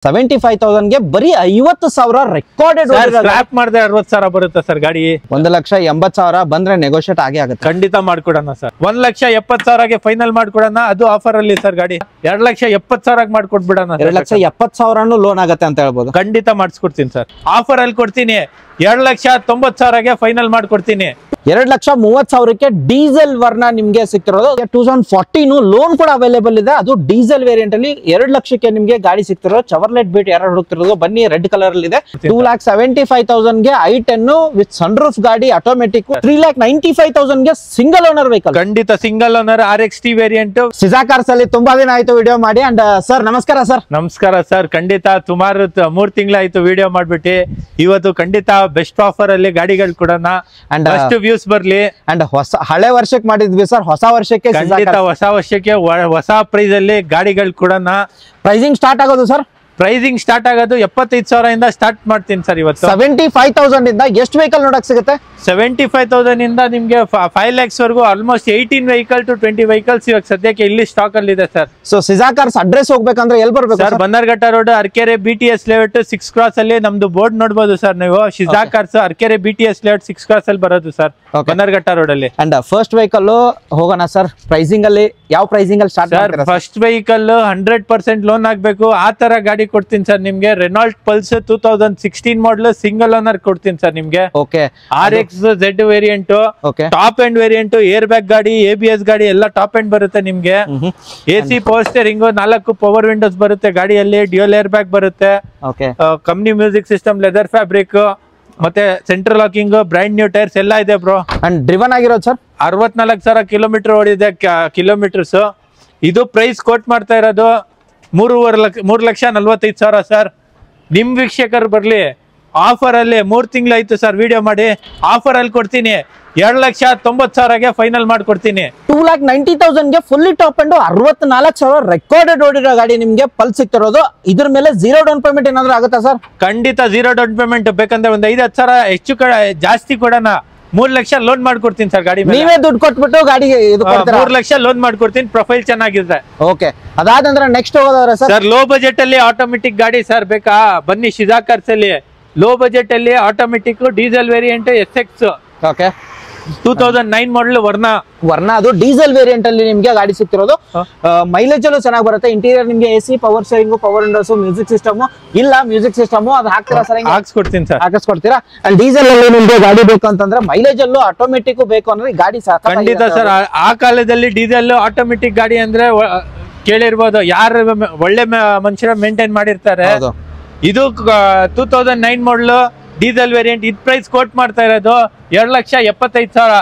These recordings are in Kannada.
75,000 ಗೆ ಬರೀ 50,000 ರೆಕಾರ್ಡೆಡ್ ಸ್ಕ್ರಾಪ್ ಮಾಡಿದ್ರೆ 60,000 ಬರುತ್ತೆ ಸರ್ ಗಾಡಿ. 1,80,000 ಬಂದ್ರೆ ನೆಗೋಷಿಯೇಟ್ ಆಗೇ ಆಗುತ್ತೆ. ಖಂಡಿತ ಮಾಡ್ಕೊಡೋಣ ಸರ್. 1,70,000ಗೆ ಫೈನಲ್ ಮಾಡ್ಕೊಡೋಣ, ಅದು ಆಫರ್ ಅಲ್ಲಿ ಸರ್. ಗಾಡಿ 2,70,000 ಮಾಡ್ಕೊಟ್ಬಿಡೋಣ. 2,70,000 ಲೋನ್ ಆಗತ್ತೆ ಅಂತ ಹೇಳ್ಬೋದು. ಖಂಡಿತ ಮಾಡಿಸ್ಕೊಡ್ತೀನಿ ಸರ್. ಆಫರ್ ಅಲ್ಲಿ ಕೊಡ್ತೀನಿ. 2,90,000ಗೆ ಫೈನಲ್ ಮಾಡ್ಕೊಡ್ತೀನಿ. 2,30,000ಕ್ಕೆ ಡೀಸೆಲ್ ವರ್ನ ನಿಮ್ಗೆ ಸಿಕ್ತಿರೋದು. 2014 ಲೋನ್ ಕೂಡ ಅವೈಲೇಬಲ್ ಇದೆ, ಅದು ಡೀಸೆಲ್ ವೇರಿಯಂಟ್ ಅಲ್ಲಿ 2 ಲಕ್ಷಕ್ಕೆ ನಿಮ್ಗೆ ಗಾಡಿ ಸಿಕ್ತಿರೋದು. ಚವರ್ಲೆಟ್ ಬೀಟ್ ಯಾರು ಹುಡುಕ್ತಿರೋದು ಬನ್ನಿ, ರೆಡ್ ಕಲರ್ ಅಲ್ಲಿ ಇದೆ. 2,75,000ಗೆ i10 ವಿತ್ ಸನ್ರೂಫ್ ಗಾಡಿ ಆಟೋಮೆಟಿಕ್. 3,95,000ಗೆ ಸಿಂಗಲ್ ಓನರ್ ವೆಹಿಕಲ್. ಖಂಡಿತ single owner RXT variant. Sija cars ಅಲ್ಲಿ ತುಂಬಾ ದಿನ ಆಯ್ತು ವಿಡಿಯೋ ಮಾಡಿ. ಅಂಡ್ ಸರ್ ನಮಸ್ಕಾರ ಸರ್. ನಮಸ್ಕಾರ ಸರ್. ಖಂಡಿತ ಸುಮಾರು 3 ತಿಂಗಳಾಯ್ತು ವಿಡಿಯೋ ಮಾಡ್ಬಿಟ್ಟು. ಇವತ್ತು ಖಂಡಿತ ಬೆಸ್ಟ್ ಆಫರ್ ಅಲ್ಲಿ ಗಾಡಿಗಳು ಕೊಡೋಣ. ಅಂಡ್ ಫಸ್ಟ್ ವ್ಯೂಸ್ ಬರ್ಲಿ. ಅಂಡ್ ಹಳೆ ವರ್ಷಕ್ಕೆ ಮಾಡಿದ್ವಿ ಸರ್, ಹೊಸ ವರ್ಷಕ್ಕೆ ಖಂಡಿತ ಹೊಸ ವರ್ಷಕ್ಕೆ ಹೊಸ ಪ್ರೈಸ್ ಅಲ್ಲಿ ಗಾಡಿಗಳು ಕೊಡೋಣ. ಪ್ರೈಸಿಂಗ್ ಸ್ಟಾರ್ಟ್ ಆಗೋದು ಸರ್? ಪ್ರೈಸಿಂಗ್ ಸ್ಟಾರ್ಟ್ ಆಗೋದು 75,000 ಇಂದ ಸ್ಟಾರ್ಟ್ ಮಾಡ್ತೀನಿ ಸರ್ ಇವತ್ತು. 75,000 ಇಂದ ಎಷ್ಟು ವೆಹಿಕಲ್ ನೋಡಕ್ ಸಿಗುತ್ತೆ? 75,000 ಇಂದ ನಿಮ್ಗೆ 5 lakhs ವರೆಗೂ ಆಲ್ಮೋಸ್ಟ್ 18 ವೆಹಿಕಲ್ ಟು 20 ವೆಹಿಕಲ್ಸ್ ಇವಾಗ ಸದ್ಯಕ್ಕೆ ಇಲ್ಲಿ ಸ್ಟಾಕ್ ಅಲ್ಲಿ ಇದೆ sir. So Sija cars address ಹೋಗ್ಬೇಕಂದ್ರೆ ಎಲ್ಲಿ ಬರ್ಬೇಕು sir? Bannerghatta road, Arkere BTS layout 6 cross ಅಲ್ಲಿ ನಮ್ದು ಬೋರ್ಡ್ ನೋಡಬಹುದು ಸರ್ ನೀವು. Sija cars Arkere BTS layout 6 cross ಅಲ್ಲಿ ಬರೋದು ಸರ್, ಬನ್ನರ್ಘಟ್ಟ ರೋಡ್ ಅಲ್ಲಿ. ಅಂಡ್ ಫಸ್ಟ್ ವೆಹಿಕಲ್ ಹೋಗೋಣ ಸರ್. ಪ್ರೈಸಿಂಗ್ ಅಲ್ಲಿ ಯಾವ ಪ್ರೈಸಿಂಗ್ ಅಲ್ಲಿ start sir? First vehicle 100% loan ಆಗ್ಬೇಕು, ಆ ತರ ಗಾಡಿ ಕೊಡ್ತೀನಿ ಸರ್ ನಿಮ್ಗೆ. Renault Pulse 2016 model single owner ಕೊಡ್ತೀನಿ ಸರ್ ನಿಮ್ಗೆ. Okay. RX Z variant, top end variant, air bag ಗಾಡಿ, ABS ಗಾಡಿ ಎಲ್ಲ ಟಾಪ್ ಎಂಡ್ ಬರುತ್ತೆ ನಿಮ್ಗೆ. AC power steering, 4 power windows ಬರುತ್ತೆ ಗಾಡಿಯಲ್ಲಿ, ಡ್ಯೂಯಲ್ ಏರ್ ಬ್ಯಾಗ್ ಬರುತ್ತೆ, company music system, leather fabric, ಮತ್ತೆ central locking, brand new tyres ಎಲ್ಲ ಇದೆ ಬ್ರೋ. ಅಂಡ್ ಡ್ರಿವನ್ ಆಗಿರೋದು ಸರ್? 64,000 ಕಿಲೋಮೀಟರ್ ಓಡಿದೆ ಕಿಲೋಮೀಟರ್ಸ್. ಇದು ಪ್ರೈಸ್ ಕೋಟ್ ಮಾಡ್ತಾ ಇರೋದು 3,45,000 ಸರ್. ನಿಮ್ ವೀಕ್ಷಕರು ಬರ್ಲಿ, ಆಫರ್ ಅಲ್ಲಿ 3 ತಿಂಗಳಾಯ್ತು ಸರ್ ವಿಡಿಯೋ ಮಾಡಿ. ಆಫರ್ ಅಲ್ಲಿ ಕೊಡ್ತೀನಿ, 2,90,000ಗೆ ಫೈನಲ್ ಮಾಡ್ಕೊಡ್ತೀನಿ. 2,90,000ಗೆ ಫುಲ್ಲಿ ಟಾಪ್ ಅಂಡ್ 64,000 ರೆಕಾರ್ಡೆಡ್ ಓಡಿರೋ ಗಾಡಿ ನಿಮ್ಗೆ ಪಲ್ಸ್ ಸಿಗ್ತಿರೋದು. ಇದ್ರ ಮೇಲೆ 0 ಡೌನ್ ಪೇಮೆಂಟ್ ಏನಾದ್ರು ಆಗುತ್ತಾ ಸರ್? ಖಂಡಿತ 0 ಡೌನ್ ಪೇಮೆಂಟ್. ಬೇಕಂದ್ರೆ ಒಂದು 5,000 ಹೆಚ್ಚು ಜಾಸ್ತಿ ಕೊಡೋಣ. 3 ಲಕ್ಷ ಲೋನ್ ಮಾಡ್ಕೊಡ್ತೀನಿ ಸರ್ ಗಾಡಿ. ನೀವೇ ದುಡ್ಡು ಕೊಟ್ಬಿಟ್ಟು ಗಾಡಿಗೆ 3 ಲಕ್ಷ ಲೋನ್ ಮಾಡ್ಕೊಡ್ತೀನಿ, ಪ್ರೊಫೈಲ್ ಚೆನ್ನಾಗಿದೆ. ಓಕೆ. ಅದಾದಂದ್ರೆ ನೆಕ್ಸ್ಟ್ ಹೋಗೋದಾದ್ರೆ ಸರ್ ಲೋ ಬಜೆಟ್ ಅಲ್ಲಿ ಆಟೋಮೆಟಿಕ್ ಗಾಡಿ ಸರ್ ಬೇಕಾ? ಬನ್ನಿ ಸಿಜಾ ಕಾರ್ಸ್ ಅಲ್ಲಿ ಲೋ ಬಜೆಟ್ ಅಲ್ಲಿ automatic diesel variant SX. Okay. 2009 ಮಾಡಲ್ ವರ್ನ, ಅದು ಡೀಸೆಲ್ ವೇರಿಯಂಟ್ ಅಲ್ಲಿ ನಿಮ್ಗೆ ಗಾಡಿ ಸಿಗ್ತಿರೋದು. ಮೈಲೇಜ್ ಅಲ್ಲೂ ಚೆನ್ನಾಗಿ ಬರುತ್ತೆ. ಇಂಟೀರಿಯರ್ ನಿಮ್ಗೆ AC, power steering, power windows, music system ಇಲ್ಲ. ಮ್ಯೂಸಿಕ್ ಸಿಸ್ಟಮ್ ಅದು ಹಾಕ್ತೀರಾ ಸರ್? ಹಾಕ್ಸ್ಕೊಡ್ತೀನಿ ಸರ್. ಹಾಕಿಸ್ಕೊಡ್ತೀರಾ? ಅಂಡ್ ಡೀಸೆಲ್ ಅಲ್ಲಿ ನಿಮ್ಗೆ ಗಾಡಿ ಬೇಕು ಅಂತಂದ್ರೆ, ಮೈಲೇಜ್ ಅಲ್ಲೂ ಆಟೋಮೆಟಿಕ್ ಬೇಕು ಅಂದ್ರೆ ಗಾಡಿ ಸಾಕು. ಖಂಡಿತ ಸರ್. ಆ ಕಾಲದಲ್ಲಿ ಡೀಸೆಲ್ ಆಟೋಮೆಟಿಕ್ ಗಾಡಿ ಅಂದ್ರೆ ಕೇಳಿರ್ಬೋದು, ಯಾರು ಒಳ್ಳೆ ಮನುಷ್ಯರ ಮೇಂಟೈನ್ ಮಾಡಿರ್ತಾರೆ. ಇದು 2009 ಮಾಡಲ್ ಡೀಸೆಲ್ ವೇರಿಯಂಟ್. ಇದ್ ಪ್ರೈಸ್ ಕೋಟ್ ಮಾಡ್ತಾ ಇರೋದು 2,75,000.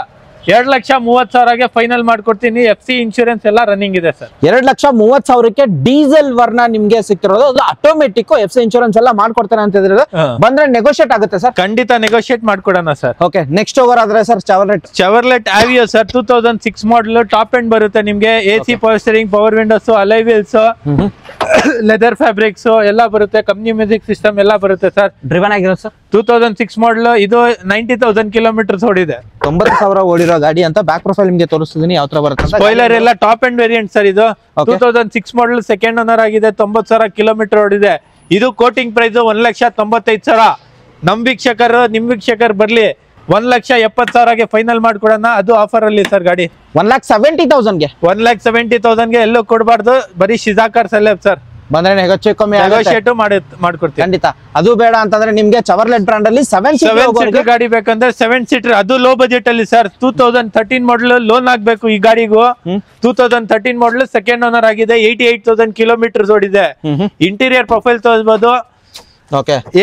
2,30,000ಗೆ ಫೈನಲ್ ಮಾಡ್ಕೊಡ್ತೀನಿ. FC ಇನ್ಶೂರೆನ್ಸ್ ಎಲ್ಲ ರನ್ನಿಂಗ್ ಇದೆ ಸರ್. 2,30,000ಕ್ಕೆ ಡೀಸೆಲ್ ವರ್ನ ನಿಮ್ಗೆ ಸಿಕ್ತಿರೋದು. ಅದು ಆಟೋಮೆಟಿಕ್, FC ಇನ್ಶೂರೆನ್ಸ್ ಎಲ್ಲ ಮಾಡ್ಕೊಡ್ತಾರೆ ಅಂತ ಹೇಳಿದ್ರೆ ಬಂದ್ರೆ ನೆಗೋಷಿಯೇಟ್ ಆಗುತ್ತೆ ಸರ್? ಖಂಡಿತ ನೆಗೋಷಿಯೇಟ್ ಮಾಡ್ಕೊಡೋಣ ಸರ್. ಓಕೆ. ನೆಕ್ಸ್ಟ್ ಹೋಗೋರಾದ್ರೆ sir Chevrolet Aveo sir 2006 model top end ಬರುತ್ತೆ ನಿಮ್ಗೆ. AC power steering, power windows, alloy wheels, leather fabrics ಎಲ್ಲ ಬರುತ್ತೆ, ಕಂಪ್ನಿ ಮ್ಯೂಸಿಕ್ ಸಿಸ್ಟಮ್ ಎಲ್ಲ ಬರುತ್ತೆ ಸರ್. ಡ್ರಿವನ್ ಆಗಿರೋ ಸರ್ 2006 ಮಾಡಲ್. ಇದು 90,000 ಕಿಲೋಮೀಟರ್ಸ್ ಓಡಿದೆ. 90,000 ಓಡಿರೋ ಗಾಡಿ ಅಂತ ಬ್ಯಾಕ್ ಪ್ರೊಫೈಲ್ ನಿಮ್ಗೆ ತೋರಿಸ್ತಿದೀನಿ ಯಾವ ತರ ಬರುತ್ತೆ. ಸ್ಪಾಯ್ಲರ್ ಎಲ್ಲ ಟಾಪ್ ಎಂಡ್ ವೇರಿಯಂಟ್ ಸರ್. ಇದು 2006 ಮಾಡಲ್ ಸೆಕೆಂಡ್ ಓನರ್ ಆಗಿದೆ. 90,000 ಕಿಲೋಮೀಟರ್ ಓಡಿದೆ. ಇದು ಕೋಟಿಂಗ್ ಪ್ರೈಸ್ 1,95,000. ನಿಮ್ ವೀಕ್ಷಕರು ಬರ್ಲಿ, 1,70,000ಗೆ ಫೈನಲ್ ಮಾಡ್ಕೊಡೋಣ. ಅದು ಆಫರ್ ಅಲ್ಲಿ ಸರ್ ಗಾಡಿ. 1,70,000ಗೆ 1,70,000ಗೆ ಎಲ್ಲೂ ಕೊಡಬಾರ್ದು, ಬರೀ ಸಿಜಾ ಕಾರ್ಸ್ ಅಲ್ಲೇ ಸರ್. ಬಂದ್ರೆ ನೆಗೋಷಿಯೇಟ್ ಮಾಡ್ಕೊಡ್ತೀನಿ. ಖಂಡಿತ. ಅದು ಬೇಡ ಅಂತಂದ್ರೆ ನಿಮ್ಗೆ ಚವರ್ಲೆಟ್ ಬ್ರಾಂಡ್ ಅಲ್ಲಿ 7 ಸೀಟರ್ ಗಾಡಿ ಬೇಕಂದ್ರೆ 7 ಸೀಟರ್, ಅದು ಲೋ ಬಜೆಟ್ ಅಲ್ಲಿ ಸರ್. 2013 ಮಾಡಲ್ ಲೋನ್ ಆಗ್ಬೇಕು ಈ ಗಾಡಿಗೂ. 2013 ಮಾಡಲ್ ಸೆಕೆಂಡ್ ಓನರ್ ಆಗಿದೆ. 88,000 ಕಿಲೋಮೀಟರ್ ಓಡಿದೆ. ಇಂಟೀರಿಯರ್ ಪ್ರೊಫೈಲ್ ತೋರಿಸಬಹುದು.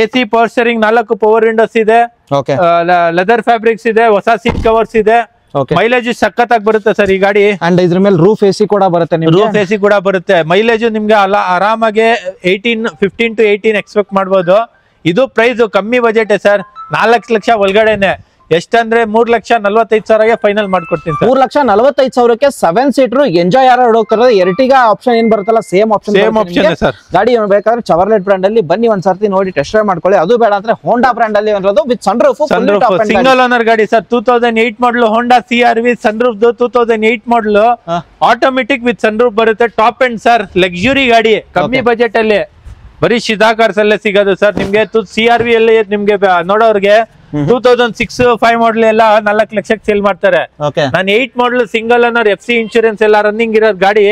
AC power steering, 4 power windows ಇದೆ, ಲೆದರ್ ಫ್ಯಾಬ್ರಿಕ್ಸ್ ಇದೆ, ಹೊಸ ಸೀಟ್ ಕವರ್ಸ್ ಇದೆ. ಮೈಲೇಜ್ ಸಖತ್ತಾಗಿ ಬರುತ್ತೆ ಸರ್ ಈ ಗಾಡಿ. ಅಂಡ್ ಇದ್ರ ಮೇಲೆ ರೂಫ್ AC ಕೂಡ ಬರುತ್ತೆ. ರೂಫ್ AC ಕೂಡ ಬರುತ್ತೆ. ಮೈಲೇಜ್ ನಿಮ್ಗೆ ಆರಾಮಾಗಿ 15 to 18 ಎಕ್ಸ್ಪೆಕ್ಟ್ ಮಾಡ್ಬೋದು. ಇದು ಪ್ರೈಸ್ ಕಮ್ಮಿ ಬಜೆಟ್ ಸರ್, 4 ಲಕ್ಷ ಒಳಗಡೆನೆ. ಎಷ್ಟಂದ್ರೆ 3,45,000ಗೆ ಫೈನಲ್ ಮಾಡ್ಕೊಡ್ತೀನಿ ಸರ್. 3,45,000ಕ್ಕೆ 7 ಸೀಟರ್ ಎಂಜಾಯ್ ಯಾರು ಹೋಗ್ತಾರೆ. ಎರ್ಟಿಗಾ ಆಪ್ಷನ್ ಏನ್ ಬರುತ್ತಲ್ಲ, ಸೇಮ್ ಆಪ್ಷನ್ ಸರ್. ಗಾಡಿ ಬೇಕಾದ್ರೆ ಚವರ್ಲೆಟ್ ಬ್ರಾಂಡ್ ಅಲ್ಲಿ ಬನ್ನಿ, ಒಂದ್ಸರ್ತಿ ನೋಡಿ ಟೆಸ್ಟ್ ಡ್ರೈವ್ ಮಾಡ್ಕೊಳ್ಳಿ. ಅದು ಬೇಡ ಅಂದ್ರೆ ಹೋಂಡಾ ಬ್ರಾಂಡ್ ಅಲ್ಲಿ ಇರೋದು ವಿತ್ ಸನ್ರೂಫ್, ಸಿಂಗಲ್ ಓನರ್ ಗಾಡಿ sir. 2008 model Honda CR-V sunroof. 2008 model automatic with sunroof ಬರುತ್ತೆ. ಟಾಪ್ ಎಂಡ್ ಸರ್, ಲಕ್ಸುರಿ ಗಾಡಿ, ಕಮ್ಮಿ ಬಜೆಟ್ ಅಲ್ಲಿ. ಬರೀ ಶಿದಾ ಕಾರ್ಸ್ ಅಲ್ಲೇ ಸಿಗೋದು ಸರ್ ನಿಮ್ಗೆ. CRV ಅಲ್ಲಿ ನಿಮ್ಗೆ ನೋಡೋರ್ಗೆ 2006-5 ಮಾಡಲ್ ಎಲ್ಲ 4 ಲಕ್ಷಕ್ಕೆ ಸೇಲ್ ಮಾಡ್ತಾರೆ. ನಾನು 8 ಮಾಡಲ್ ಸಿಂಗಲ್ ಓನರ್ FC ಇನ್ಶೂರೆನ್ಸ್ ಎಲ್ಲ ರನ್ನಿಂಗ್ ಇರೋ ಗಾಡಿ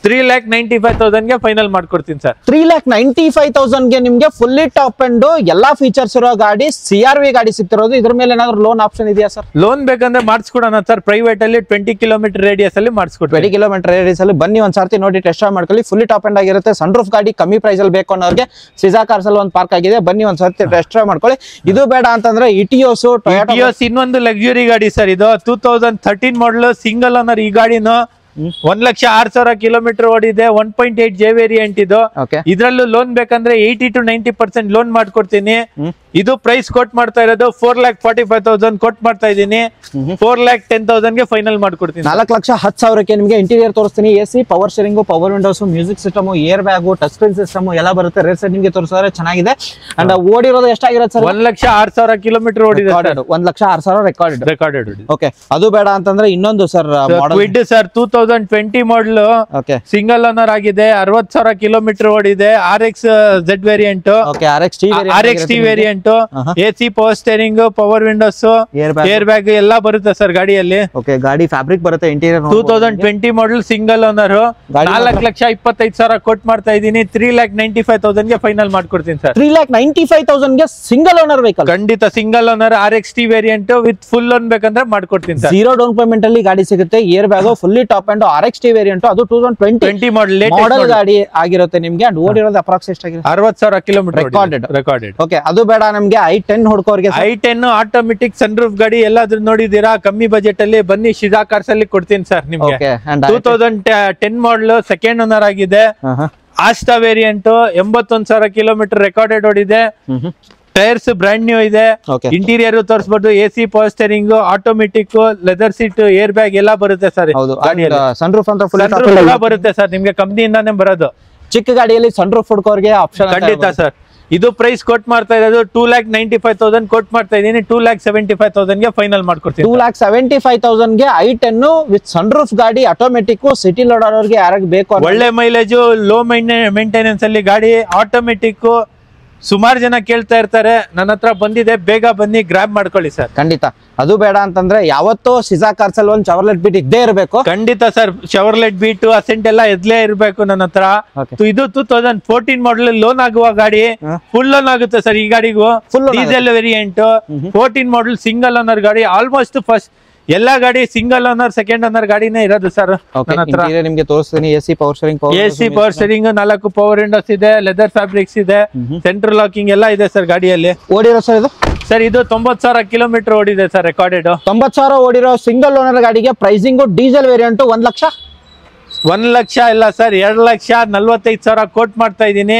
3,95,000 ಗೆ ಫೈನಲ್ ಮಾಡ್ಕೊಡ್ತೀನಿ ಸರ್. 3,95,000 ಗೆ ನಿಮ್ಗೆ ಫುಲ್ಲಿ ಟಾಪ್ ಅಂಡ್ ಎಲ್ಲಾ ಫೀಚರ್ಸ್ ಇರೋ ಗಾಡಿ CRV ಗಾಡಿ ಸಿಗ್ತಿರೋದು. ಇದ್ರ ಮೇಲೆ ಏನಾದ್ರು ಲೋನ್ ಆಪ್ಷನ್ ಇದೆಯಾ ಸರ್? ಲೋನ್ ಬೇಕಂದ್ರೆ ಮಾಡಿಸ್ಕೊಡೋಣ ಸರ್. ಪ್ರೈವೇಟ್ ಅಲ್ಲಿ 20 ಕಿಲೋಮೀಟರ್ ರೇಡಿಯಸ್ ಅಲ್ಲಿ ಮಾಡಿಸ್ಕೊಡ್ತೀವಿ. 20 ಕಿಲೋಮೀಟರ್ ರೇಡಿಯಸ್ ಅಲ್ಲಿ ಬನ್ನಿ, ಒಂದ್ ಸರ್ತಿ ನೋಡಿ ಟೆಸ್ಟ್ ಡ್ರೈವ್ ಮಾಡ್ಕೊಳ್ಳಿ. ಫುಲ್ಲಿ ಟಾಪ್ ಅಂಡ್ ಆಗಿರುತ್ತೆ. ಸನ್ ರೂಫ್ ಗಾಡಿ ಕಮ್ಮಿ ಪ್ರೈಸ್ ಅಲ್ಲಿ ಬೇಕು ಅನ್ನೋರಿಗೆ ಸಿಜಾ ಕಾರ್ಸ್ ಅಲ್ಲಿ ಒಂದು ಪಾರ್ಕ್ ಆಗಿದೆ, ಬನ್ನಿ ಒಂದ್ ಸರ್ತಿ ಟೆಸ್ಟ್ ಡ್ರೈವ್ ಮಾಡ್ಕೊಳ್ಳಿ. ಇದು ಬೇಡ ಅಂತಂದ್ರೆ ಇಟಿಯೋಸ್, ಇಟಿಯೋಸ್ ಇನ್ನೊಂದು ಲಕ್ಸುರಿ ಗಾಡಿ ಸರ್. ಇದು 2013 ಮಾಡಲ್ ಸಿಂಗಲ್ ಓನರ್. ಈ ಗಾಡಿನ 1,06,000 ಕಿಲೋಮೀಟರ್ ಓಡಿದೆ. 1.8 J ವೇರಿಯಂಟ್ ಇದು. ಇದ್ರಲ್ಲೂ ಲೋನ್ ಬೇಕಂದ್ರೆ 80 to 90% ಲೋನ್ ಮಾಡ್ಕೊಡ್ತೀನಿ. ಇದು ಪ್ರೈಸ್ ಕೊಟ್ ಮಾಡ್ತಾ ಇರೋದು 4,45,000 ಕೊಟ್ ಮಾಡ್ತಾ ಇದೀನಿ. 4,10,000 ಗೆ ಫೈನಲ್ ಮಾಡ್ಕೊಡ್ತೀನಿ. 4,10,000ಕ್ಕೆ ನಿಮಗೆ ಇಂಟೀರಿಯರ್ ತೋರಿಸ್ತೀನಿ. AC, power steering, power windows, music system, air bag, touch screen system ಎಲ್ಲ ಬರುತ್ತೆ. ರೇಟ್ ಸೈಡ್ ನಿಮಗೆ ತೋರಿಸಿದ್ರೆ ಚೆನ್ನಾಗಿದೆ. ಅಂಡ್ ಓಡಿರೋದು ಎಷ್ಟಾಗಿರುತ್ತೆ ಸರ್? 1,06,000 ಕಿಲೋಮೀಟರ್ ಓಡಿದೆ. 1,06,000 ರೆಕಾರ್ಡೆಡ್. ಓಕೆ, ಅದು ಬೇಡ ಅಂತಂದ್ರೆ ಇನ್ನೊಂದು sir Kwid sir 2020 model single owner ಆಗಿದೆ. 60,000 ಕಿಲೋಮೀಟರ್ ಓಡಿದೆ. RX Z variant, RX T variant, AC, power steering, power windows, air bag ಎಲ್ಲ ಬರುತ್ತೆ ಸರ್ ಗಾಡಿಯಲ್ಲಿ. ಗಾಡಿ ಫ್ಯಾಬ್ರಿಕ್ ಬರುತ್ತೆ. Interior 2020 model single owner. 4,25,000 ಕೊಟ್ ಮಾಡ್ತಾ ಇದೀನಿ. 3,95,000 ಗೆ ಫೈನಲ್ ಮಾಡ್ಕೊಡ್ತೀನಿ ಸರ್. 3,95,000 ಗೆ ಸಿಂಗಲ್ ಓನರ್ ವೆಹಿಕಲ್. ಖಂಡಿತ single owner RX T variant with full loan ಬೇಕಂದ್ರೆ ಮಾಡ್ಕೊಡ್ತೀನಿ ಸರ್. 0 ಡೌನ್ ಪೇಮೆಂಟ್ ಅಲ್ಲಿ ಗಾಡಿ ಸಿಗುತ್ತೆ. Air bag, fully top and RX T variant. ಅದು 2020 ಮಾಡಲ್ ಗಾಡಿ ಆಗಿರುತ್ತೆ ನಿಮ್ಗೆ. ಅಂಡ್ ಓಡಿರೋದು ಅಪ್ರಾಕ್ಸ್ ಎಷ್ಟಾಗಿದೆ? 60,000 ಕಿಲೋಮೀಟರ್ ರೆಕಾರ್ಡೆಡ್. ಓಕೆ, ಅದು ಬೇಡ ನಮ್ಗೆ i10 ಹುಡ್ಕೋರ್ಗೆ. i10 automatic sun roof ಗಾಡಿ ಎಲ್ಲಾದ್ರೂ ನೋಡಿದೀರಾ? ಕಮ್ಮಿ ಬಜೆಟ್ ಅಲ್ಲಿ ಬನ್ನಿ, ಶಿಜಾ ಕಾರ್ಸ್ ಅಲ್ಲಿ ಕೊಡ್ತೀನಿ ಸರ್ ನಿಮ್ಗೆ. 2010 ಮಾಡಲ್ ಸೆಕೆಂಡ್ ಓನರ್ ಆಗಿದೆ. ಆಸ್ಟಾ ವೇರಿಯಂಟ್ 81,000 ಕಿಲೋಮೀಟರ್ ರೆಕಾರ್ಡೆಡ್ ಓಡಿದೆ. ಟೈರ್ಸ್ ಬ್ರಾಂಡ್ ನ್ಯೂ ಇದೆ. ಇಂಟೀರಿಯರ್ ತೋರಿಸಬಹುದು. AC, power steering, automatic, leather seat, air bag ಎಲ್ಲ ಬರುತ್ತೆ ಸರ್. ಸನ್ ರೂಫ್ ಅಂತ ಬರುತ್ತೆ ಸರ್ ನಿಮ್ಗೆ, ಕಂಪ್ನಿಯಿಂದಾನೇ ಬರೋದು. ಚಿಕ್ಕ ಗಾಡಿಯಲ್ಲಿ ಸನ್ ರೂಫ್ ಹುಡ್ಕೋರ್ಗೆ ಆಪ್ಷನ್ ಖಂಡಿತ ಸರ್. ಇದು ಪ್ರೈಸ್ ಕೊಟ್ ಮಾಡ್ತಾ ಇರೋದು 2,95,000 ಕೊಟ್ ಮಾಡ್ತಾ ಇದೀನಿ. 2,75,000 ಗೆ ಫೈನಲ್ ಮಾಡ್ಕೊಡ್ತೀನಿ. 2,75,000 ಗೆ i10 ವಿತ್ ಸನ್ ರೂಫ್ ಗಾಡಿ, ಆಟೋಮೆಟಿಕ್, ಸಿಟಿ ಲೋಡರ್ಗೆ ಯಾರಿಗೆ ಬೇಕು, ಒಳ್ಳೆ ಮೈಲೇಜ್, ಲೋ ಮೇಂಟೆನೆನ್ಸ್ ಅಲ್ಲಿ ಗಾಡಿ, ಆಟೋಮೆಟಿಕ್. ಸುಮಾರು ಜನ ಕೇಳ್ತಾ ಇರ್ತಾರೆ, ನನ್ನ ಹತ್ರ ಬಂದಿದೆ, ಬೇಗ ಬನ್ನಿ ಗ್ರಾಬ್ ಮಾಡ್ಕೊಳ್ಳಿ ಸರ್. ಖಂಡಿತ. ಅದು ಬೇಡ ಅಂತಂದ್ರೆ ಯಾವತ್ತೂ ಸಿಜಾ ಕಾರ್ಸ್ ಅಲ್ಲಿ ಒಂದು ಶವರ್ಲೆಟ್ ಬೀಟ್ ಇದ್ದೇ ಇರಬೇಕು. ಖಂಡಿತ ಸರ್. ಶವರ್ಲೆಟ್ ಬೀಟ್, ಅಸೆಂಟ್ ಎಲ್ಲ ಎದ್ಲೇ ಇರಬೇಕು ನನ್ನ ಹತ್ರ. ಇದು 2014 ಮಾಡಲ್ ಲೋನ್ ಆಗುವ ಗಾಡಿ. ಫುಲ್ ಲೋನ್ ಆಗುತ್ತೆ ಸರ್ ಈ ಗಾಡಿಗೂ. Diesel variant 14 model single owner ಗಾಡಿ. ಆಲ್ಮೋಸ್ಟ್ ಫಸ್ಟ್ ಎಲ್ಲಾ ಗಾಡಿ ಸಿಂಗಲ್ ಓನರ್, ಸೆಕೆಂಡ್ ಓನರ್ ಗಾಡಿನೇ ಇರೋದು ಸರ್. ನಿಮ್ಗೆ ತೋರಿಸ್ತೀನಿ. AC, power steering, 4 power windows ಇದೆ. ಲೆದರ್ ಫ್ಯಾಬ್ರಿಕ್ಸ್ ಇದೆ. ಸೆಂಟ್ರಲ್ ಲಾಕಿಂಗ್ ಎಲ್ಲ ಇದೆ ಸರ್ ಗಾಡಿಯಲ್ಲಿ. ಓಡಿರೋ ಸರ್ ಇದು? ಸರ್ ಇದು 90,000 ಕಿಲೋಮೀಟರ್ ಓಡಿದೆ ಸರ್ ರೆಕಾರ್ಡೆಡ್. 90,000 ಓಡಿರೋ ಸಿಂಗಲ್ ಓನರ್ ಗಾಡಿಗೆ pricing diesel variant 1 lakh. 1 lakh ಇಲ್ಲ ಸರ್, 2,45,000 ಕೋಟ್ ಮಾಡ್ತಾ ಇದೀನಿ.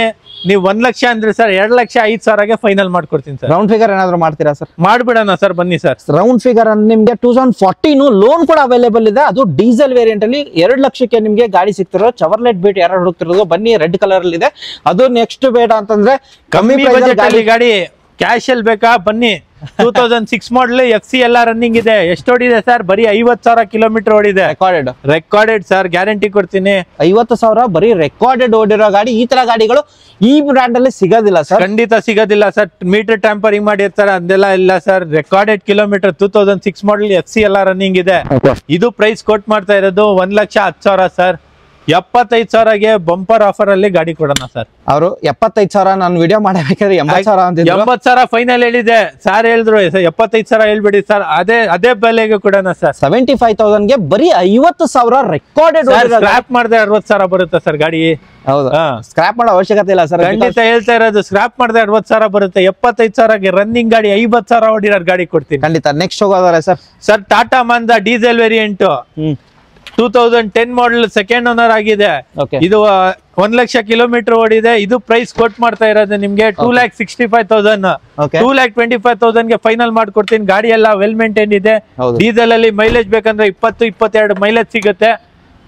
ನೀವು 1 ಲಕ್ಷ ಅಂದ್ರೆ ಸರ್ 2,05,000ಗೆ ಫೈನಲ್ ಮಾಡ್ಕೊಡ್ತೀನಿ ಸರ್. ರೌಂಡ್ ಫಿಗರ್ ಏನಾದ್ರು ಮಾಡ್ತೀರಾ ಸರ್? ಮಾಡ್ಬಿಡೋಣ ಸರ್, ಬನ್ನಿ ಸರ್. ರೌಂಡ್ ಫಿಗರ್ ನಿಮ್ಗೆ 2014 ಲೋನ್ ಕೂಡ ಅವೈಲೇಬಲ್ ಇದೆ. ಅದು ಡೀಸೆಲ್ ವೇರಿಯಂಟ್ ಅಲ್ಲಿ 2 ಲಕ್ಷಕ್ಕೆ ನಿಮ್ಗೆ ಗಾಡಿ ಸಿಗ್ತಿರೋ. ಚವರ್ಲೆಟ್ ಬೀಟ್ ಯಾರು ಹುಡುಕ್ತಿರೋದು ಬನ್ನಿ, ರೆಡ್ ಕಲರ್ ಅಲ್ಲಿ ಇದೆ. ಅದು ನೆಕ್ಸ್ಟ್ ಬೇಡ ಅಂತಂದ್ರೆ ಕಮ್ಮಿ ಬಜೆಟ್ ಅಲ್ಲಿ ಗಾಡಿ ಕ್ಯಾಶ್ ಅಲ್ಲಿ ಬೇಕಾ ಬನ್ನಿ. 2006 ಮಾಡಲ್ FC ಎಲ್ಲ ರನ್ನಿಂಗ್ ಇದೆ. ಎಷ್ಟು ಓಡಿದೆ ಸರ್? ಬರೀ 50,000 ಕಿಲೋಮೀಟರ್ ಓಡಿದೆ. ರೆಕಾರ್ಡೆಡ್ ಸರ್, ಗ್ಯಾರಂಟಿ ಕೊಡ್ತೀನಿ. 50,000 ಬರೀ ರೆಕಾರ್ಡೆಡ್ ಓಡಿರೋ ಗಾಡಿ. ಈ ತರ ಗಾಡಿಗಳು ಈ ಬ್ರ್ಯಾಂಡ್ ಅಲ್ಲಿ ಸಿಗೋದಿಲ್ಲ ಸರ್. ಖಂಡಿತ ಸಿಗೋದಿಲ್ಲ ಸರ್. ಮೀಟರ್ ಟ್ಯಾಂಪರಿಂಗ್ ಮಾಡಿರ್ತಾರೆ, ಅದೆಲ್ಲ ಇಲ್ಲ ಸರ್. ರೆಕಾರ್ಡೆಡ್ ಕಿಲೋಮೀಟರ್ 2006 ಮಾಡಲ್ FC ಎಲ್ಲ ರನ್ನಿಂಗ್ ಇದೆ. ಇದು ಪ್ರೈಸ್ ಕೊಟ್ ಮಾಡ್ತಾ ಇರೋದು 1,10,000 ಸರ್. 75,000ಗೆ ಬಂಪರ್ ಆಫರ್ ಅಲ್ಲಿ ಗಾಡಿ ಕೊಡೋಣ ಸರ್. ಅವರು 75,000 ನಾನು ವಿಡಿಯೋ ಮಾಡಬೇಕಾದ್ರೆ 80,000 ಅಂತಿದ್ರು. 80,000 ಫೈನಲ್ ಹೇಳಿದೆ ಸರ್. ಹೇಳಿದ್ರು 75,000 ಹೇಳ್ಬಿಡಿ ಸರ್. ಅದೇ ಬೆಲೆಗೆ ಕೊಡೋಣ ಸರ್. 75,000ಗೆ ಬರೀ 50,000 ರೆಕಾರ್ಡೆಡ್. ಸ್ಕ್ರಾಪ್ ಮಾಡಿದ್ರೆ 60,000 ಬರುತ್ತೆ ಸರ್ ಗಾಡಿ. ಹೌದಾ? ಸ್ಕ್ರಾಪ್ ಮಾಡೋ ಅವಶ್ಯಕತೆ ಇಲ್ಲ ಸರ್. ಖಂಡಿತ ಹೇಳ್ತಾ ಇರೋದು, ಸ್ಕ್ರಾಪ್ ಮಾಡಿದ್ರೆ 60,000 ಬರುತ್ತೆ. 75,000ಗೆ ರನ್ನಿಂಗ್ ಗಾಡಿ 50,000 ಓಡಿರೋ ಗಾಡಿ ಕೊಡ್ತೀನಿ. ಖಂಡಿತ. ನೆಕ್ಸ್ಟ್ ಹೋಗೋದಾರೆ sir Tata Manza diesel variant 2010 model second owner ಆಗಿದೆ. ಇದು 1 ಲಕ್ಷ ಕಿಲೋಮೀಟರ್ ಓಡಿದೆ. ಇದು ಪ್ರೈಸ್ ಕೊಟ್ ಮಾಡ್ತಾ ಇರೋದು ನಿಮ್ಗೆ 2,65,000. 2,25,000ಗೆ ಫೈನಲ್ ಮಾಡ್ಕೊಡ್ತೀನಿ. ಗಾಡಿ ಎಲ್ಲ ವೆಲ್ ಮೇಂಟೈನ್ ಇದೆ. ಡೀಸೆಲ್ ಅಲ್ಲಿ ಮೈಲೇಜ್ ಬೇಕಂದ್ರೆ 20-22 ಮೈಲೇಜ್ ಸಿಗುತ್ತೆ.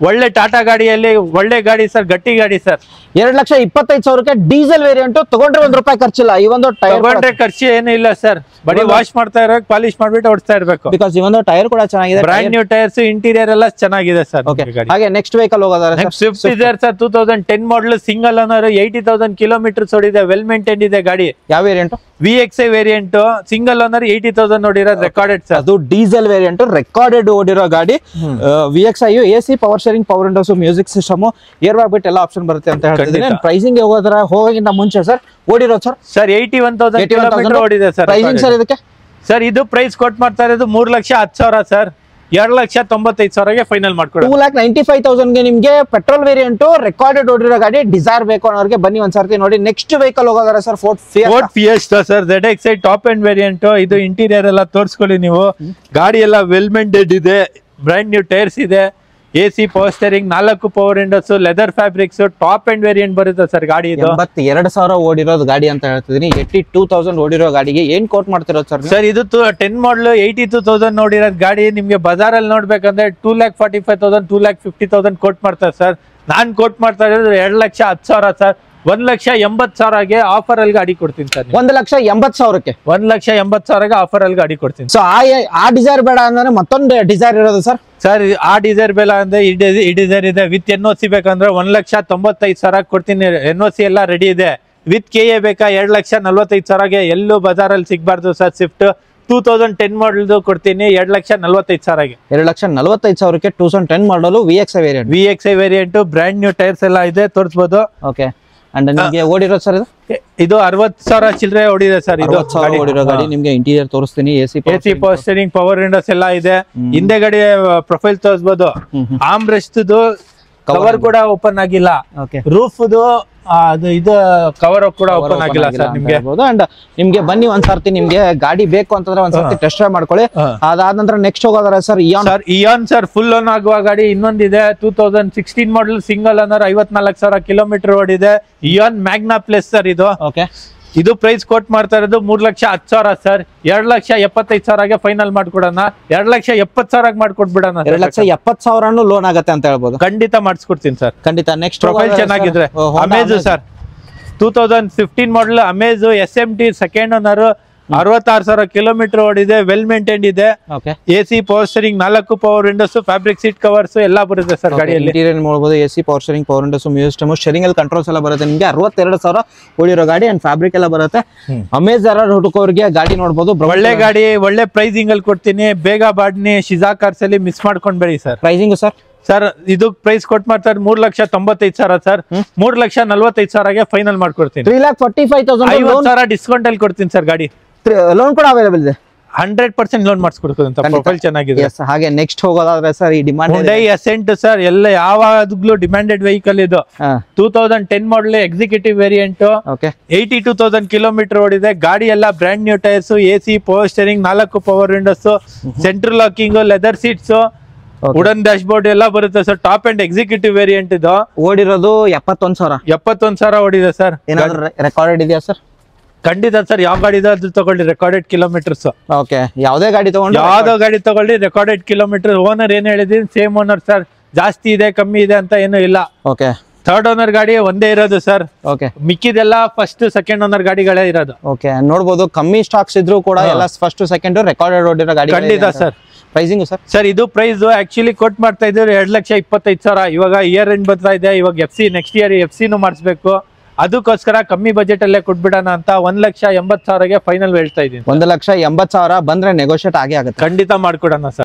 ಒಳ್ಳೆ ಟಾಟಾ ಗಾಡಿಯಲ್ಲಿ ಒಳ್ಳೆ ಗಾಡಿ ಸರ್, ಗಟ್ಟಿ ಗಾಡಿ ಸರ್. 2,25,000 diesel variant. ತಗೊಂಡ್ರೆ ₹1 ಖರ್ಚಿಲ್ಲ. ಈ ಒಂದು ತಗೊಂಡ್ರೆ ಖರ್ಚು ಏನು ಇಲ್ಲ ಸರ್, ಬರೀ ವಾಶ್ ಮಾಡ್ತಾ ಇರೋಕೆ ಪಾಲಿಶ್ ಮಾಡ್ಬಿಟ್ಟು ಓಡಿಸ್ತಾ ಇರಬೇಕು. ಬಿಕಾಸ್ ಈ ಒಂದು ಟೈರ್ ಕೂಡ ಚೆನ್ನಾಗಿದೆ, ಬ್ರಾಂಡ್ ನ್ಯೂ ಟೈರ್ಸ್, ಇಂಟೀರಿಯರ್ ಎಲ್ಲ ಚೆನ್ನಾಗಿದೆ ಸರ್. ಹಾಗೆ ನೆಕ್ಸ್ಟ್ ವೆಹಿಕಲ್ ಹೋಗೋದಾದ್ರೆ Swift Dzire sir, 2010 model, single owner, 80,000 kilometres ಓಡಿದೆ, ವೆಲ್ ಮೇಂಟೈನ್ ಇದೆ ಗಾಡಿ. ಯಾವ variant? VXI variant, single owner, 80,000 ನೋಡಿರೋದು, ರೆಕಾರ್ಡೆಡ್ ಸರ್. ಅದು ಡೀಸೆಲ್ ವೇರಿಯಂಟ್, ರೆಕಾರ್ಡೆಡ್ ಓಡಿರೋ ಗಾಡಿ. VXI AC, power steering, power windows, music system, air bag ಬಿಟ್ ಎಲ್ಲ ಆಪ್ಷನ್ ಬರುತ್ತೆ ಅಂತ ಹೇಳ್ತಿದ್ದೀನಿ. ಪ್ರೈಸಿಂಗ್ ಹೋಗೋಕ್ಕಿಂತ ಮುಂಚೆ ಸರ್ ಓಡಿರೋದು ಸರ್ 81,000 ಕಿಲೋಮೀಟರ್ ಓಡಿದೆ ಸರ್. ಪ್ರೈಸಿಂಗ್ ಸರ್ ಇದಕ್ಕೆ ಸರ್ ಇದು ಪ್ರೈಸ್ ಕೊಟ್ಟು ಮಾಡ್ತಾ ಇರೋದು 3,10,000 ಸರ್. 2,95,000ಗೆ ಫೈನಲ್ ಮಾಡ್ಕೊಡಿ. 2,95,000ಗೆ ನಿಮ್ಗೆ ಪೆಟ್ರೋಲ್ ವೇರಿಯಂಟ್, ರೆಕಾರ್ಡೆಡ್ ಓಡಿರೋ ಗಾಡಿ. ಡಿಸೈರ್ ಬೇಕು ಅನ್ನೋರಿಗೆ ಬನ್ನಿ ಒಂದ್ಸರ್ತಿ ನೋಡಿ. ನೆಕ್ಸ್ಟ್ ವೆಹಿಕಲ್ ಹೋಗೋದಾರೆ sir Ford Fiesta sir, ZXi top end variant. ಇದು ಇಂಟೀರಿಯರ್ ಎಲ್ಲ ತೋರಿಸ್ಕೊಳ್ಳಿ ನೀವು. ಗಾಡಿ ಎಲ್ಲ ವೆಲ್ ಮೇಂಟೈನ್ಡ್ ಇದೆ, ಬ್ರಾಂಡ್ ನ್ಯೂ ಟೈರ್ಸ್ ಇದೆ, AC, power steering, 4 power windows, leather fabrics, top end variant ಬರುತ್ತೆ ಸರ್ ಗಾಡಿ. ಇದು 82,000 ಓಡಿರೋದು ಗಾಡಿ ಅಂತ ಹೇಳ್ತಿದ್ದೀನಿ. 82,000 ಓಡಿರೋ ಗಾಡಿಗೆ ಏನ್ ಕೋಟ್ ಮಾಡ್ತಿರೋದು ಸರ್? ಸರ್ ಇದು 10 ಮಾಡಲ್, 82,000 ನೋಡಿರೋದು ಗಾಡಿ. ನಿಮ್ಗೆ ಬಜಾರಲ್ಲಿ ನೋಡ್ಬೇಕಂದ್ರೆ 2,45,000, 2,50,000 ಕೋಟ್ ಮಾಡ್ತಾರೆ ಸರ್. ನಾನ್ ಕೋಟ್ ಮಾಡ್ತಾ ಇರೋದು 2,10,000 ಸರ್. 1,80,000ಗೆ ಆಫರ್ ಅಲ್ಲಿ ಗಾಡಿ ಕೊಡ್ತೀನಿ ಸರ್. 1,80,000ಕ್ಕೆ 1,80,000ಗೆ ಆಫರ್ ಅಲ್ಲಿ ಗಾಡಿ ಕೊಡ್ತೀನಿ. ಸೊ ಆ ಡಿಸೈರ್ ಬೇಡ ಅಂದ್ರೆ ಮತ್ತೊಂದು ಡಿಸೈರ್ ಇರೋದು ಸರ್. ಸರ್ ಆ ಡಿಸೈರ್ ಬೇಡ ಅಂದ್ರೆ ಈ ಡಿಸೈರ್ ಇದೆ. ವಿತ್ NOC ಬೇಕಂದ್ರೆ 1,95,000 ಕೊಡ್ತೀನಿ. NOC ಎಲ್ಲ ರೆಡಿ ಇದೆ. ವಿತ್ KA ಬೇಕಾ 2,45,000ಗೆ ಎಲ್ಲೂ ಬಜಾರಲ್ಲಿ ಸಿಗ್ಬಾರ್ದು ಸರ್. ಸ್ವಿಫ್ಟ್ 2010 ಮಾಡಲ್ ಕೊಡ್ತೀನಿ 2,45,000ಗೆ. 2,45,000ಕ್ಕೆ 2010 ಮಾಡಲು VXI variant, brand new tyres ಎಲ್ಲ ಇದೆ, ತೋರಿಸಬಹುದು. ಓಕೆ. ಅಂಡ್ ನಿಮಗೆ ಓಡಿರೋದು ಸರ್ ಇದು 60,000 ಚಿಲ್ಲರೆ ಓಡಿದೆ ಸರ್. ಇದು ಓಡಿರೋ ಗಾಡಿ. ನಿಮ್ಗೆ ಇಂಟೀರಿಯರ್ ತೋರಿಸ್ತೀನಿ. AC, power steering, power Windows ಎಲ್ಲ ಇದೆ. ಹಿಂದೆಗಡೆ ಪ್ರೊಫೈಲ್ ತೋರಿಸಬಹುದು. ಆರ್ಮ್ ರೆಸ್ಟ್ ಕವರ್ ಕೂಡ ಓಪನ್ ಆಗಿಲ್ಲ. ರೂಫ್ ಅದು ಇದು ಕವರ್ ಕೂಡ ಓಪನ್ ಆಗಿಲ್ಲ ಸರ್ ನಿಮ್ಗೆ. ಅಂಡ್ ನಿಮ್ಗೆ ಬನ್ನಿ ಒಂದ್ಸರ್ತಿ, ನಿಮ್ಗೆ ಗಾಡಿ ಬೇಕು ಅಂತಂದ್ರೆ ಒಂದ್ಸರ್ತಿ ಟೆಸ್ಟ್ ಡ್ರೈವ್ ಮಾಡ್ಕೊಳ್ಳಿ. ಅದಾದ ನಂತರ ನೆಕ್ಸ್ಟ್ ಹೋಗೋದಾರೆ sir Eon sir, full own ಆಗುವ ಗಾಡಿ. ಇನ್ನೊಂದಿದೆ 2016 ಮಾಡಲ್, ಸಿಂಗಲ್ ಓನರ್, 54,000 ಕಿಲೋಮೀಟರ್ ಓಡಿದೆ. ಇಯಾನ್ ಮ್ಯಾಗ್ನಾ ಪ್ಲಸ್ ಸರ್ ಇದು. ಓಕೆ. ಇದು ಪ್ರೈಸ್ ಕೋಟ್ ಮಾಡ್ತಾ ಇರೋದು 3,10,000 ಸರ್. 2,75,000ಗೆ ಫೈನಲ್ ಮಾಡ್ಕೊಡೋಣ. 2,70,000 ಮಾಡ್ಕೊಟ್ಬಿಡೋಣ. 2,70,000 ಲೋನ್ ಆಗತ್ತೆ ಅಂತ ಹೇಳ್ಬೋದು. ಖಂಡಿತ ಮಾಡಿಸ್ಕೊಡ್ತೀನಿ ಸರ್. ಖಂಡಿತ. ನೆಕ್ಸ್ಟ್ ಪ್ರೊಫೈಲ್ ಚೆನ್ನಾಗಿದ್ರೆ Amaze sir, 2015 model, Amaze SMT, second owner, 66,000 kilometre ಓಡಿದೆ, ವೆಲ್ ಮೇಂಟೈನ್ಡ್ ಇದೆ. AC, power steering, 4 power windows, fabric seat covers ಎಲ್ಲ ಬರುತ್ತೆ ಸರ್ ಗಾಡಿಯಲ್ಲಿ. ಇಂಟೀರಿಯರ್ ನೋಡಬಹುದು. AC, power steering, power windows, music system, steering ಅಲ್ಲಿ ಕಂಟ್ರೋಲ್ಸ್ ಎಲ್ಲ ಬರುತ್ತೆ. ನಿಮಗೆ 62,000 ಓಡಿರೋ ಗಾಡಿ ಅಂಡ್ ಫ್ಯಾಬ್ರಿಕ್ ಎಲ್ಲ ಬರುತ್ತೆ. ಅಮೇಜಾರ್ ಹುಡುಕೋರಿಗೆ ಗಾಡಿ ನೋಡಬಹುದು. ಒಳ್ಳೆ ಗಾಡಿ, ಒಳ್ಳೆ ಪ್ರೈಸಿಂಗ್ ಅಲ್ಲಿ ಕೊಡ್ತೀನಿ. ಬೇಗ ಬಾಡ್ನಿ ಶಿಜಾ ಕಾರ್ಸ್ ಅಲ್ಲಿ ಮಿಸ್ ಮಾಡ್ಕೊಂಡ್ಬೇಡಿ ಸರ್. ಪ್ರೈಸಿಂಗ್ ಸರ್ ಸರ್ ಇದು ಪ್ರೈಸ್ ಕೊಟ್ಟು ಮಾಡ್ತಾರೆ 3,95,000 ಸರ್. 3,45,000ಗೆ ಫೈನಲ್ ಮಾಡ್ಕೊಡ್ತೀನಿ. 3,45,000 50,000 ಡಿಸ್ಕೌಂಟ್ ಅಲ್ಲಿ ಕೊಡ್ತೀನಿ ಸರ್. ಗಾಡಿ ಲೋನ್ ಕೂಡ ಅವೈಲೇಬಲ್ ಇದೆ. 100% ಲೋನ್ ಮಾಡಿಸ್ಕೊಡ್ತೀನಿ ಅಂತ. ಪ್ರೊಫೈಲ್ ಚೆನ್ನಾಗಿದೆ. ಹಾಗೆ ನೆಕ್ಸ್ಟ್ ಹೋಗೋದಾದ್ರೆ ಸರ್ ಈ ಡಿಮಾಂಡ್ Hyundai Ascent ಸರ್, ಎಲ್ಲ ಯಾವಾಗಲೂ ಡಿಮ್ಯಾಂಡೆಡ್ ವೆಹಿಕಲ್ ಇದು. 2010 ಮಾಡಲ್, ಎಕ್ಸಿಕ್ಯೂಟಿವ್ ವೇರಿಯಂಟ್, 82,000 ಕಿಲೋಮೀಟರ್ ಓಡಿದೆ. ಗಾಡಿ ಎಲ್ಲ brand new tyres, AC, power steering, 4 power Windows, central locking, leather seats, wooden dash board ಎಲ್ಲ ಬರುತ್ತೆ sir. Top and executive variant ಇದು. ಓಡಿರೋದು 71,000. 71,000 ಓಡಿದೆ ಸರ್. ಏನಾದ್ರು ರೆಕಾರ್ಡೆಡ್ ಇದೆಯಾ ಸರ್? ಖಂಡಿತ ಸರ್, ಯಾವ ಗಾಡಿ ಅದು ತಗೊಳ್ಳಿ, ರೆಕಾರ್ಡೆಡ್ ಕಿಲೋಮೀಟರ್ಸ್. ಓಕೆ. ಯಾವುದೇ ಗಾಡಿ ತಗೊಂಡು ಯಾವ್ದೋ ಗಾಡಿ ತಗೊಳ್ಳಿ, ರೆಕಾರ್ಡೆಡ್ ಕಿಲೋಮೀಟರ್. ಓನರ್ ಏನ್ ಹೇಳಿದೀನಿ, ಸೇಮ್ ಓನರ್ ಸರ್. ಜಾಸ್ತಿ ಇದೆ ಕಮ್ಮಿ ಇದೆ ಅಂತ ಏನು ಇಲ್ಲ. ಓಕೆ. ಥರ್ಡ್ ಓನರ್ ಗಾಡಿ ಒಂದೇ ಇರೋದು ಸರ್. ಓಕೆ. ಮಿಕ್ಕಿದೆಲ್ಲ ಫಸ್ಟ್ ಸೆಕೆಂಡ್ ಓನರ್ ಗಾಡಿಗಳೇ ಇರೋದು. ಓಕೆ. ನೋಡಬಹುದು ಕಮ್ಮಿ ಸ್ಟಾಕ್ಸ್ ಇದ್ರು ಕೂಡ ಎಲ್ಲ ಫಸ್ಟ್ ಸೆಕೆಂಡ್ ರೆಕಾರ್ಡೆಡ್ ಓಡಿರೋ ಗಾಡಿ. ಖಂಡಿತ ಸರ್. Pricing sir? ಸರ್ ಇದು ಪ್ರೈಸ್ ಆಕ್ಚುಲಿ ಕೊಟ್ ಮಾಡ್ತಾ ಇದ್ದೀವಿ 2,25,000. ಇವಾಗ ಇಯರ್ ಎಂಡ್ ಬರ್ತಾ ಇದೆ. ಇವಾಗ FC ನೆಕ್ಸ್ಟ್ ಇಯರ್ FC ಮಾಡಿಸ್ಬೇಕು. ಅದಕ್ಕೋಸ್ಕರ ಕಮ್ಮಿ ಬಜೆಟ್ ಅಲ್ಲೇ ಕೊಟ್ಬಿಡೋಣ ಅಂತ 1,80,000ಗೆ ಫೈನಲ್ ಹೇಳ್ತಾ ಇದ್ದೀನಿ. 1,80,000 ಬಂದ್ರೆ ನೆಗೋಷಿಯೇಟ್ ಆಗೇ ಆಗುತ್ತೆ. ಖಂಡಿತ ಮಾಡ್ಕೊಡೋಣ ಸರ್.